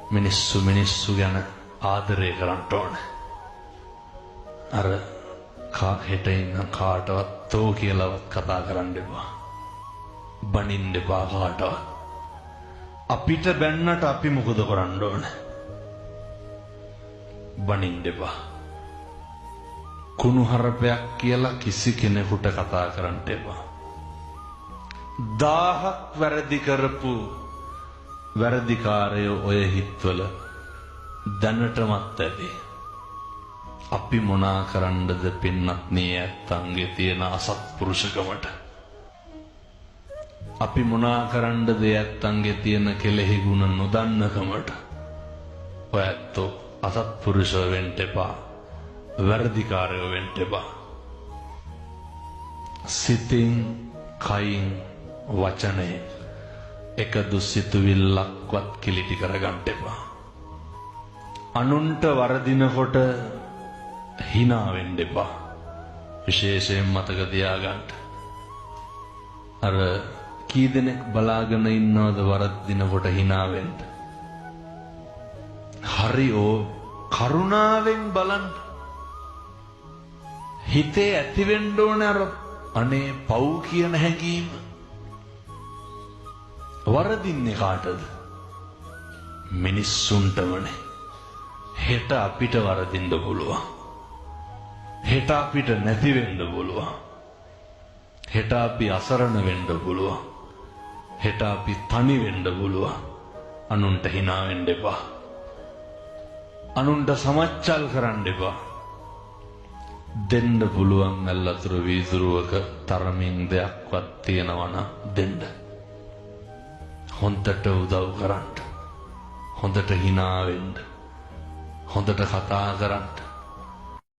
මිනිස්සු ගැන ආදරය කරන්න ඕනේ. අර හෙට ඉන්න කාටවත් තෝ කියලාවත් කතා කරන්න එපා. බනින්න එපා කාටවත්. අපිට බැන්නට අපි මොකද කරන්න ඕනේ? බනින්න එපා. කුණුහරුපයක් කියලා කිසි කෙනෙකුට කතා කරන්න එපා. 1000ක් වැරදි කරපු වැරදිකාරයෝ ඔය හිත්වල දැනටමත් ඇති. අපි මොනා කරන්නද පින්නත් නේ ඇත්තන්ගේ තියෙන අසත්පුරුෂකමට? අපි මොනා කරන්නද ඇත්තන්ගේ තියෙන කෙලෙහි ගුණ නොදන්නකමට? ඔය ඇත්තෝ අසත්පුරුෂව වෙන්න එපා. වැරදිකාරයෝ වෙන්න එපා. සිතින්, කයින්, වචනයෙන් එක දුස්සිතුවිල්ලක්වත් කිලිටි කරගන්න එපා. අනුන්ට වරදිනකොට hina වෙන්න එපා. විශේෂයෙන් මතක තියාගන්න. අර කී දෙනෙක් බලාගෙන ඉන්නවද වරදිනකොට hina වෙන්න? හරි කරුණාවෙන් බලන්න. හිතේ ඇති වෙන්න ඕනේ අර අනේ පව් කියන හැඟීම. වරදින්නේ කාටද? මිනිස්සුන්ටමනේ. හෙට අපිට වරදින්න පුළුවන්. හෙට අපිට නැති වෙන්න පුළුවන්. හෙට අපි අසරණ වෙන්න පුළුවන්. හෙට අපි තනි වෙන්න පුළුවන්. අනුන්ට hina වෙන්න එපා. අනුන්ට සමච්චල් කරන්න එපා. දෙන්න පුළුවන් අල්ලතුරු වීදුරුවක තරමින් දෙයක්වත් තියෙනවා නම් දෙන්න. හොඳට උදව් කරන්න. හොඳට hina වෙන්න. හොඳට කතා කරන්න.